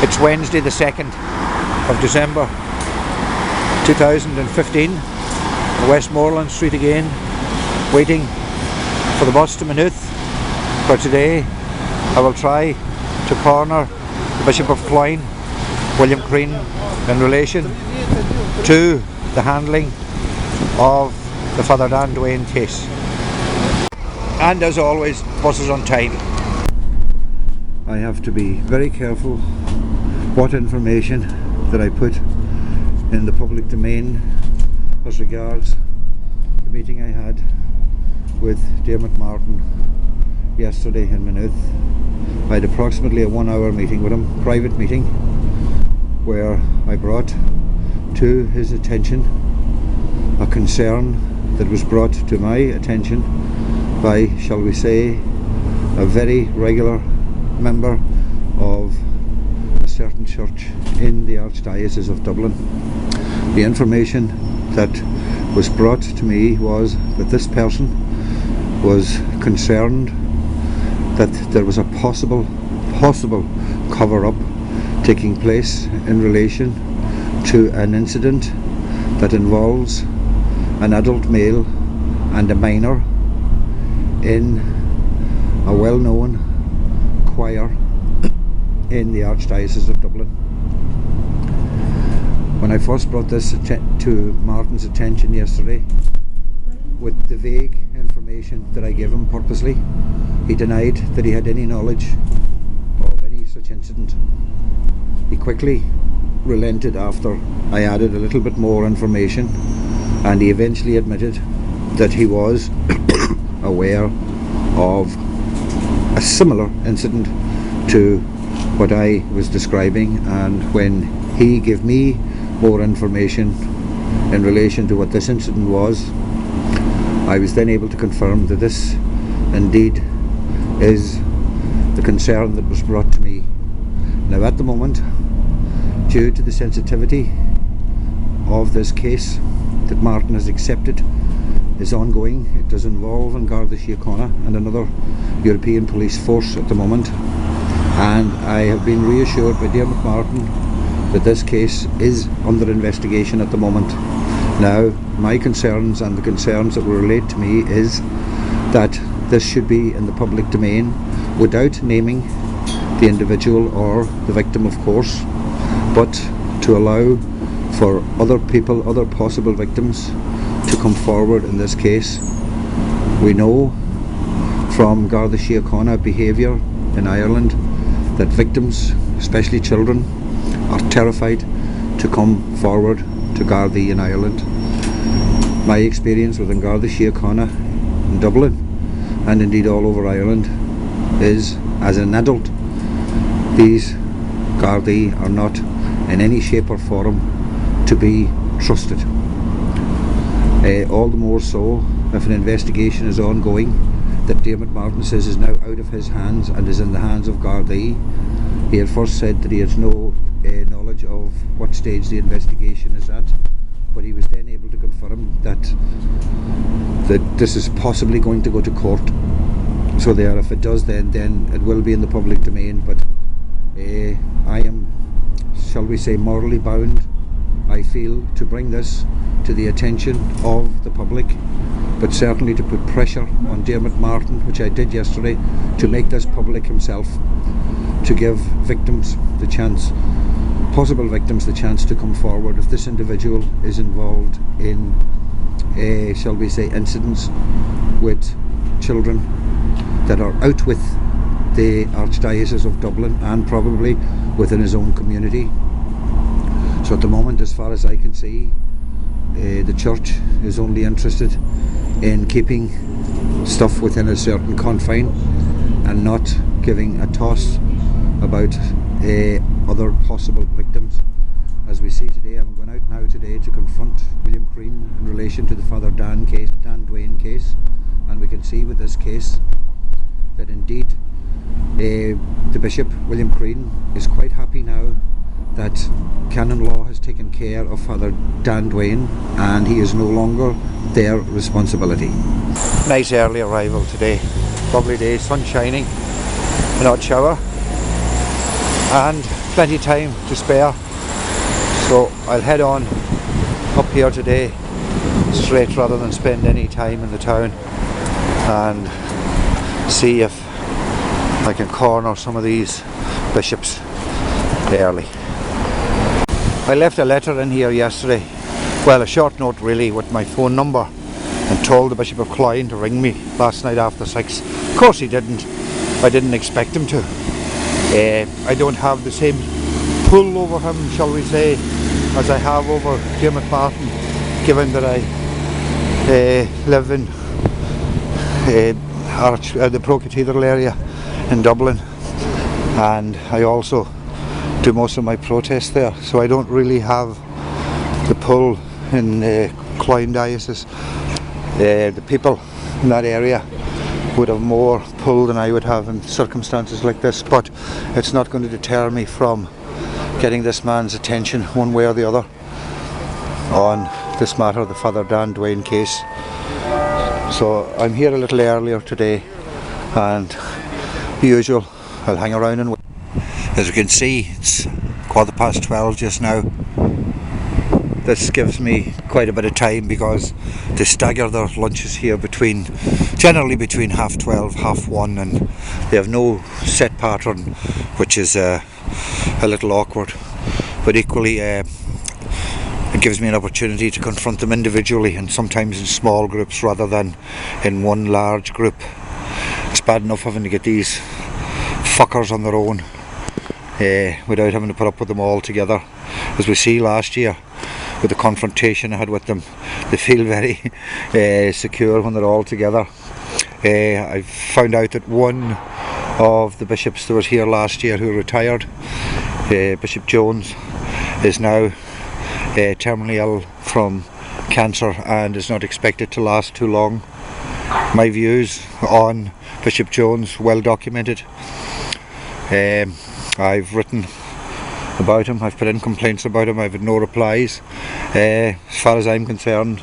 It's Wednesday the 2nd of December 2015, Westmoreland Street again, waiting for the bus to Maynooth. For today I will try to corner the Bishop of Cloyne, William CREAN, in relation to the handling of the Fr Duane case. And as always, bus is on time. I have to be very careful what information that I put in the public domain as regards the meeting I had with Dermot Martin yesterday in Maynooth. I had approximately a 1 hour meeting with him, private meeting, where I brought to his attention a concern that was brought to my attention by, shall we say, a very regular member of a certain church in the Archdiocese of Dublin. The information that was brought to me was that this person was concerned that there was a possible cover-up taking place in relation to an incident that involves an adult male and a minor in a well-known choir in the Archdiocese of Dublin. When I first brought this to Martin's attention yesterday, with the vague information that I gave him purposely, he denied that he had any knowledge of any such incident. He quickly relented after I added a little bit more information, and he eventually admitted that he was aware of a similar incident to what I was describing, and when he gave me more information in relation to what this incident was, I was then able to confirm that this indeed is the concern that was brought to me. Now at the moment, due to the sensitivity of this case that Martin has accepted is ongoing, it does involve Garda Síochána and another European police force at the moment, and I have been reassured by Dermot Martin that this case is under investigation at the moment. Now, my concerns and the concerns that were relayed to me is that this should be in the public domain without naming the individual or the victim, of course, but to allow for other people, other possible victims, to come forward in this case. We know from Garda Síochána behaviour in Ireland that victims, especially children, are terrified to come forward to Gardaí in Ireland. My experience with Garda Síochána in Dublin and indeed all over Ireland is, as an adult, these Gardaí are not in any shape or form to be trusted. All the more so if an investigation is ongoing that Dermot Martin says is now out of his hands and is in the hands of Gardaí. He had first said that he has no knowledge of what stage the investigation is at, but he was then able to confirm that this is possibly going to go to court. So there, if it does, then it will be in the public domain, but I am, shall we say, morally bound, I feel, to bring this to the attention of the public, but certainly to put pressure on Dermot Martin, which I did yesterday, to make this public himself, to give victims the chance, possible victims, the chance to come forward if this individual is involved in, shall we say, incidents with children that are out with the Archdiocese of Dublin and probably within his own community. So at the moment, as far as I can see, the church is only interested in keeping stuff within a certain confine and not giving a toss about other possible victims. As we see today, I'm going out now today to confront William CREAN in relation to the Fr Duane case, and we can see with this case that indeed the Bishop, William CREAN, is quite happy now that canon law has taken care of Fr Duane and he is no longer their responsibility. Nice early arrival today, lovely day, sun shining, an odd shower, and plenty of time to spare, so I'll head on up here today straight rather than spend any time in the town, and see if I can corner some of these bishops early. I left a letter in here yesterday, well, a short note really, with my phone number, and told the Bishop of Cloyne to ring me last night after 6. Of course he didn't. I didn't expect him to. I don't have the same pull over him, shall we say, as I have over Dermot Martin, given that I live in the Pro-Cathedral area in Dublin, and I also do most of my protests there, so I don't really have the pull in Cloyne Diocese. The people in that area would have more pull than I would have in circumstances like this, but it's not going to deter me from getting this man's attention one way or the other on this matter, the Fr Duane case. So I'm here a little earlier today, and the usual, I'll hang around and wait. As you can see, it's 12:15 just now. This gives me quite a bit of time because they stagger their lunches here generally between 12:30, 1:30, and they have no set pattern, which is a little awkward, but equally it gives me an opportunity to confront them individually, and sometimes in small groups rather than in one large group. It's bad enough having to get these fuckers on their own without having to put up with them all together. As we see last year with the confrontation I had with them, they feel very secure when they're all together. I found out that one of the bishops that was here last year who retired, Bishop Jones, is now terminally ill from cancer and is not expected to last too long. My views on Bishop Jones, well documented. I've written about him, I've put in complaints about him, I've had no replies. As far as I'm concerned,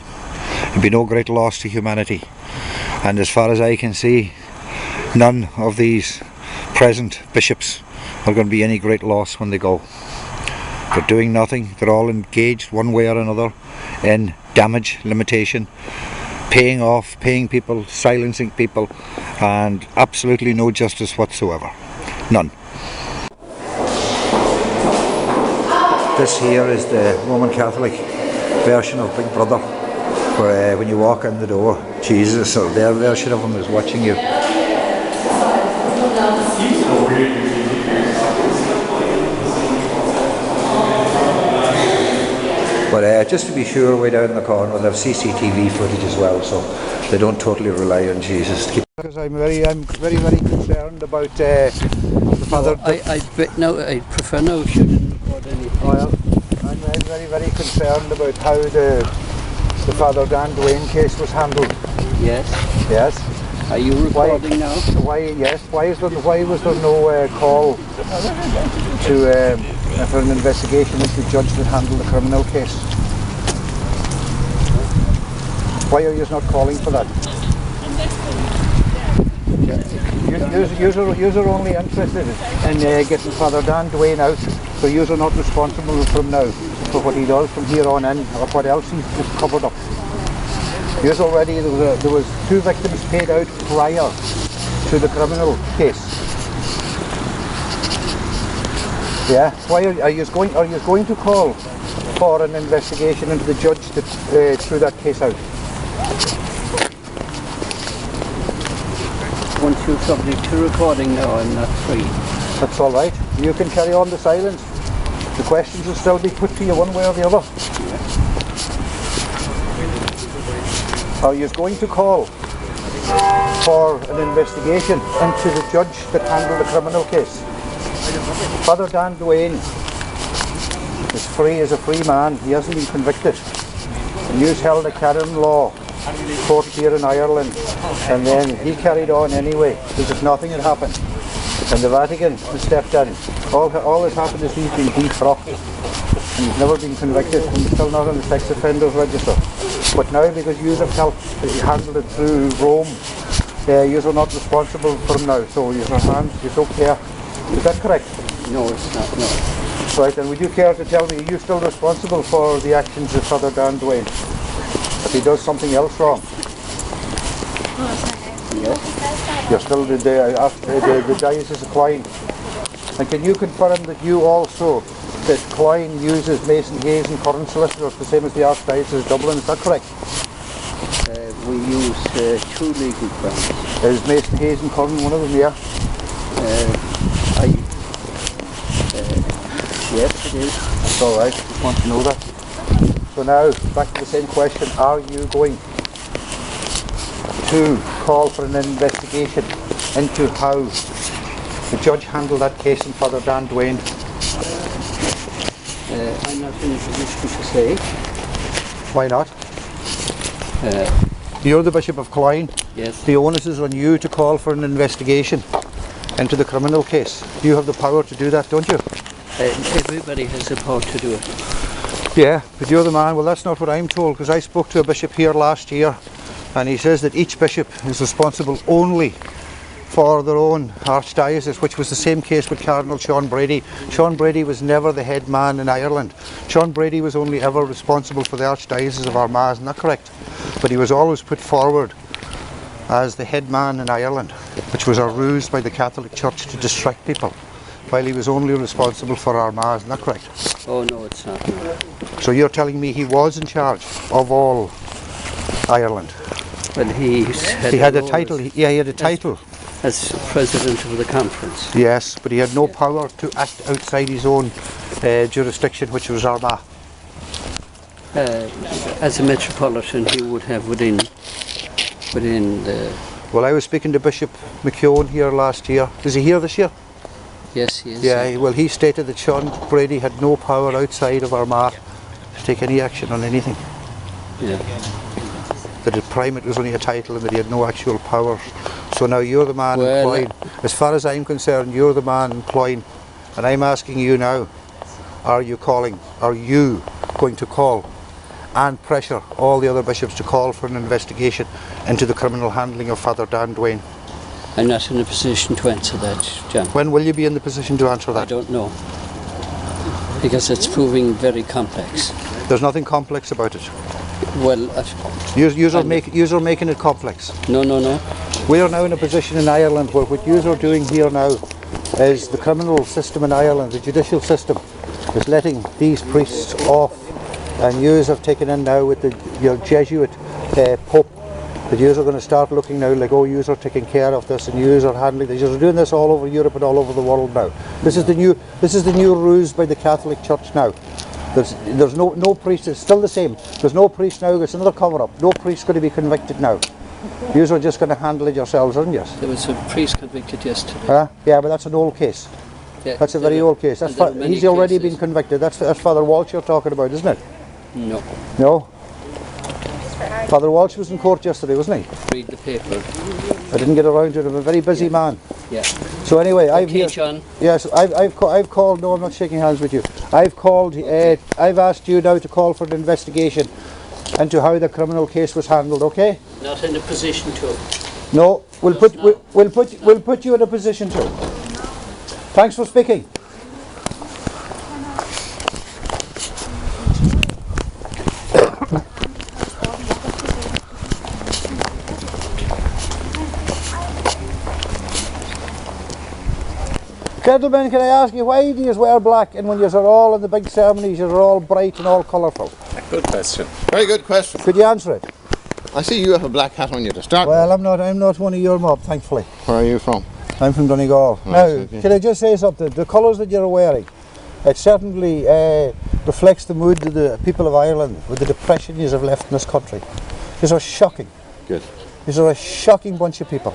it'd be no great loss to humanity, and as far as I can see, none of these present bishops are going to be any great loss when they go. They're doing nothing, they're all engaged one way or another in damage limitation, paying people, silencing people, and absolutely no justice whatsoever. None. This here is the Roman Catholic version of Big Brother, where when you walk in the door, Jesus, or their version of him, is watching you. But just to be sure, way down in the corner, they have CCTV footage as well, so they don't totally rely on Jesus. Because I'm very concerned about the Father. I prefer no shouldn't record anything. Well, I'm very concerned about how the Fr Duane case was handled. Yes. Yes. Are you recording now? Yes. Why was there no call to for an investigation into the judge that handled the criminal case? Why are you not calling for that? You're only interested in getting Fr Duane out, so you're not responsible from now for what he does from here on in, or what else he's just covered up. There's already there was 2 victims paid out prior to the criminal case. Yeah. Why are you going to call for an investigation into the judge that threw that case out? Once you're subject to recording now, I'm not free. That's all right. You can carry on the silence. The questions will still be put to you one way or the other. Are you going to call for an investigation into the judge that handled the criminal case? Fr Duane is free as a free man. He hasn't been convicted. The news held a canon law court here in Ireland, and then he carried on anyway as if nothing had happened, and the Vatican has stepped in. All that's happened is he's been defrocked, and he's never been convicted, and he's still not on the sex offenders register. But now, because you have helped handle it through Rome, you are not responsible for him now, so your hands, you don't care. Is that correct? No, it's not, no. Right, and would you care to tell me, are you still responsible for the actions of Fr Duane if he does something else wrong? Yes. You're still the diocese of Cloyne. And can you confirm that you also, that Cloyne uses Mason, Hayes and Curran solicitors the same as the Archdiocese of Dublin, is that correct? We use two legal firms. Is Mason, Hayes and Curran one of them, yeah? Yes, it is. That's alright, just want to know that. So now, back to the same question, are you going to call for an investigation into how the judge handled that case in Fr Duane? I'm not in a position to say. Why not? You're the Bishop of Cloyne. Yes. The onus is on you to call for an investigation into the criminal case. You have the power to do that, don't you? Everybody has the power to do it. Yeah, but you're the man. Well, that's not what I'm told, because I spoke to a bishop here last year and he says that each bishop is responsible only for their own archdiocese, which was the same case with Cardinal Sean Brady. Sean Brady was never the head man in Ireland. Sean Brady was only ever responsible for the Archdiocese of Armagh, isn't that correct? But he was always put forward as the head man in Ireland, which was a ruse by the Catholic Church to distract people, while he was only responsible for Armagh, isn't that correct? Oh no, it's not. No. So you're telling me he was in charge of all Ireland? Well, he had a title. Yeah, he had a title. As president of the conference. Yes, but he had no power to act outside his own jurisdiction, which was Armagh. As a metropolitan, he would have within the... Well, I was speaking to Bishop McKeown here last year. Is he here this year? Yes, he is. Yeah, well, he stated that Sean Brady had no power outside of Armagh to take any action on anything. Yeah. That the primate was only a title and that he had no actual power. So now you're the man in Cloyne. As far as I'm concerned, you're the man in Cloyne. And I'm asking you now, are you going to call and pressure all the other bishops to call for an investigation into the criminal handling of Fr Duane? I'm not in a position to answer that, John. When will you be in the position to answer that? I don't know. Because it's proving very complex. There's nothing complex about it. Well, you're making it complex. No. We are now in a position in Ireland where what you are doing here now is the criminal system in Ireland, the judicial system, is letting these priests off, and you have taken in now with your Jesuit Pope, that you are going to start looking now like, oh, you are taking care of this and you are handling this. You're doing this all over Europe and all over the world now. This is the new ruse by the Catholic Church now. There's no priest. It's still the same. There's no priest now. It's another cover-up. No priest going to be convicted now. You are just going to handle it yourselves, aren't you? There was a priest convicted yesterday. Yeah, but that's an old case. Yeah, that's a very old case. He's already been convicted. That's Father Walsh you're talking about, isn't it? No. No? Father Walsh was in court yesterday, wasn't he? Read the paper. I didn't get around to it. I'm a very busy man. Yeah. So anyway, John. Yes, I've called. No, I'm not shaking hands with you. I've called. I've asked you now to call for an investigation into how the criminal case was handled. Okay? Not in a position to. No, we'll put you in a position to. Thanks for speaking. Gentlemen, can I ask you, why do you wear black and when you're all in the big ceremonies you're all bright and all colourful? Good question. Very good question. Could you answer it? I see you have a black hat on you to start. Well, I'm not one of your mob, thankfully. Where are you from? I'm from Donegal. Oh, now, okay. Can I just say something? The colours that you're wearing, it certainly reflects the mood of the people of Ireland with the depression you have left in this country. These are shocking. Good. These are a shocking bunch of people.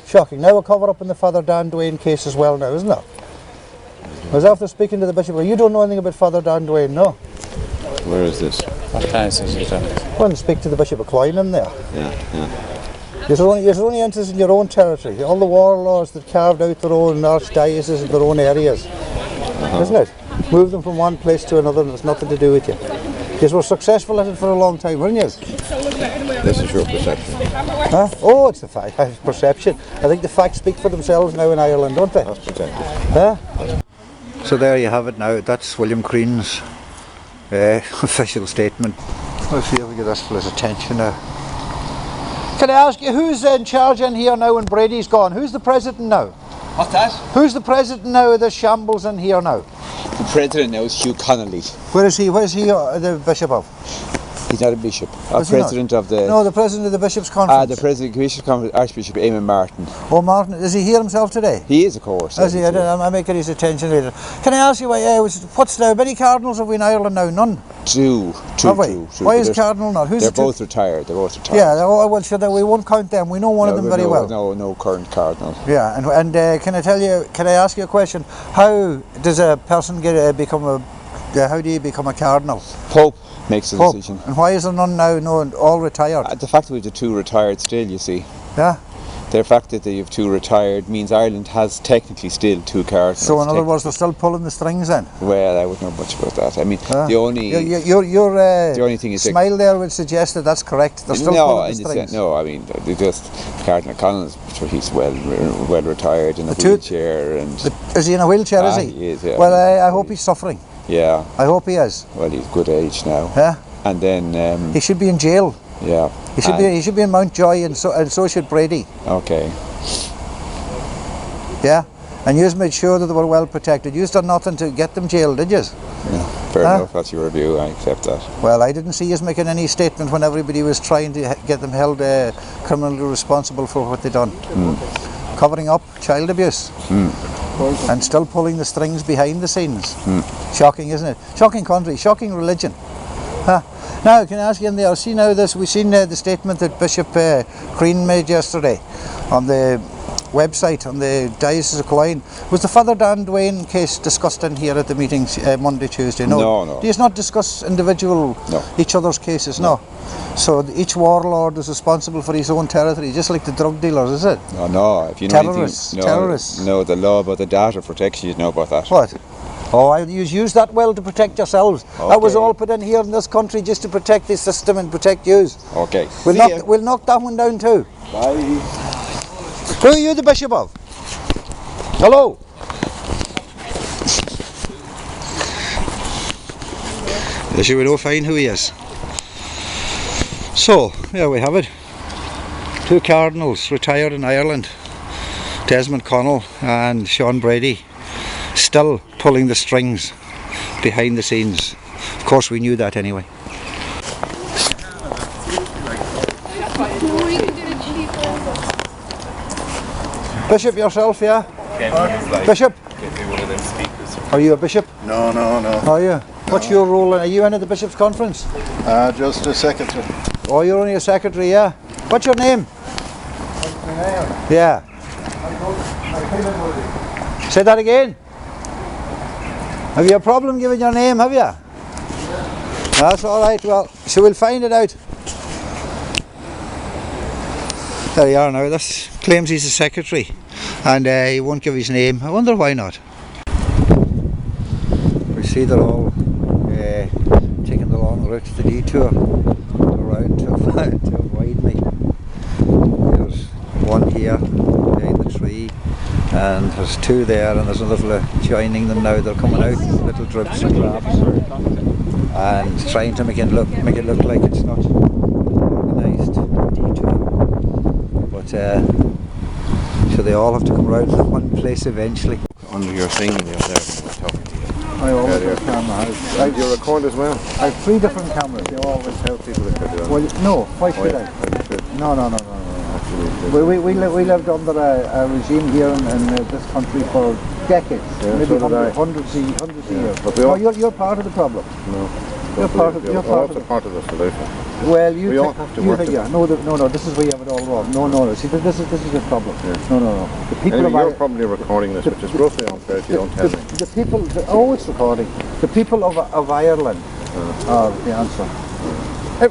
Shocking. Now we'll cover up in the Fr Duane case as well now, isn't it? I was after speaking to the bishop. You don't know anything about Fr Duane, no? Where is this? What diocese is that? Well, speak to the Bishop of Cloyne in there. Yeah. You're only interested in your own territory. All the warlords that carved out their own archdioceses in their own areas. Isn't it? Move them from one place to another and it's nothing to do with you. Because we're successful at it for a long time, weren't you? This is your perception. Huh? Oh, it's the fact. Perception. I think the facts speak for themselves now in Ireland, don't they? That's perception. Huh? So there you have it now. That's William CREAN's official statement. Let's see if we get this fella's attention now. Can I ask you, who's in charge in here now when Brady's gone? Who's the president now? What's that? Who's the president now of this shambles in here now? The president now is Hugh Connolly. Where is he? Where is he the bishop of? He's not a bishop. Is he President not? of the... No, the president of the bishops' conference. the president of the bishops' conference, Archbishop Eamon Martin. Oh, Martin. Is he here himself today? He is, of course. Is he? I'm making his attention later. Can I ask you, what's now? Many cardinals have we in Ireland now? None? Two. Why is cardinal not? Who's they're both retired. Yeah, well, so we won't count them. We know one of them very well. No current cardinal. Yeah, and can I ask you a question? How does a person how do you become a cardinal? Pope makes the decision. And why is there none now? No, all retired. The fact that we have the two retired still, you see. Yeah. The fact that they have two retired means Ireland has technically still two cardinals. So in other words, they're still pulling the strings then? Well, I wouldn't know much about that. I mean, the only... the only thing is... smile there would suggest that that's correct. They're still pulling the strings. No, I mean, they just... Cardinal Connell's, he's well retired in a wheelchair. Is he in a wheelchair, is he? He is, yeah. Well, I hope he's suffering. Yeah. I hope he is. Well, he's good age now. Yeah. And then... he should be in jail. Yeah. He should be in Mountjoy, and so should Brady. Okay. Yeah. And you made sure that they were well protected. You done nothing to get them jailed, did you? Yeah, fair enough. That's your view. I accept that. Well, I didn't see you making any statement when everybody was trying to get them held criminally responsible for what they done. Covering up child abuse. And still pulling the strings behind the scenes. Shocking, isn't it? Shocking country, shocking religion. Now, can I ask you in there, we've seen the statement that Bishop CREAN made yesterday on the website, on the Diocese of Cloyne. Was the Fr Duane case discussed in here at the meetings Monday, Tuesday? No. Do you not discuss each other's cases? No. So each warlord is responsible for his own territory, just like the drug dealers, is it? No. If you know Terrorists. No, the law about the data protection, you know about that. What? Oh, you use that well to protect yourselves. Okay. That was all put in here in this country just to protect the system and protect yous. Okay. We'll knock that one down too. Bye. Who are you the bishop of? Hello? Yes, you will find who he is. So, there we have it. Two cardinals retired in Ireland. Desmond Connell and Sean Brady. Still pulling the strings behind the scenes. Of course we knew that anyway. Bishop yourself, yeah? Bishop? Are you a bishop? No. Are you? What's your role? Are you in at the bishop's conference? Just a secretary. Oh, you're only a secretary, yeah? What's your name? Yeah. Say that again. Have you a problem giving your name, have you? That's alright, well, so we'll find it out. There you are now, this claims he's a secretary and he won't give his name. I wonder why not. We see they're all taking the long route, the detour around to avoid me. There's one here behind the tree, and there's two there, and there's another fella joining them now. They're coming out, little drips and drabs, and trying to make it look like it's not an organised detour. But so they all have to come round to one place eventually. Under your thing, you're there talking to you. I always have a camera. You record as well? I have 3 different cameras. You always tell people if they're doing. Well, no, why should I? No. We lived under a regime here in this country for decades, maybe hundreds of years. But you're part of the problem. No. You're part of the solution. Well, we all have to work together. No, this is where you have it all wrong. No. See, this is the problem. Yeah. No. The people anyway, you're probably recording this, which is grossly unfair if you don't tell me. The people, it's recording. The people of Ireland are the answer.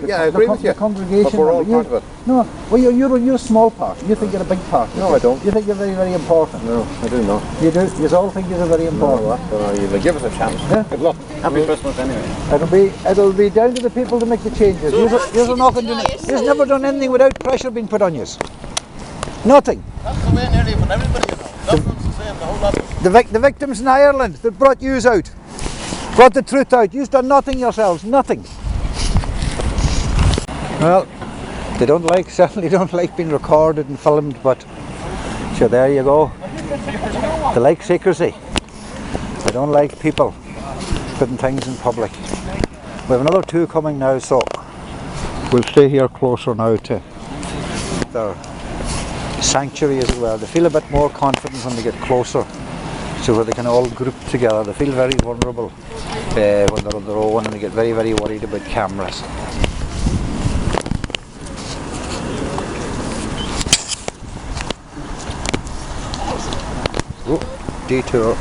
Yeah, I agree with you. The congregation. But we're all part of it. No, well, you're a small part. You think you're a big part. No, I don't. You think you're very, very important. No, I do not. You do? You all think you're very important. No, you'll give us a chance. Yeah? Good luck. Happy Christmas anyway. It'll be down to the people to make the changes. You've never done anything without pressure being put on you. Nothing. That's the way nearly for everybody, you know. Nothing's the same, the whole lot. The victims in Ireland that brought yous out, brought the truth out. You've done nothing yourselves, nothing. Well, they don't like, certainly don't like being recorded and filmed, but sure, there you go. They like secrecy. They don't like people putting things in public. We have another two coming now, so we'll stay here closer now to their sanctuary as it were. They feel a bit more confident when they get closer to where they can all group together. They feel very vulnerable when they're on their own, and they get very, very worried about cameras. Oh, detour.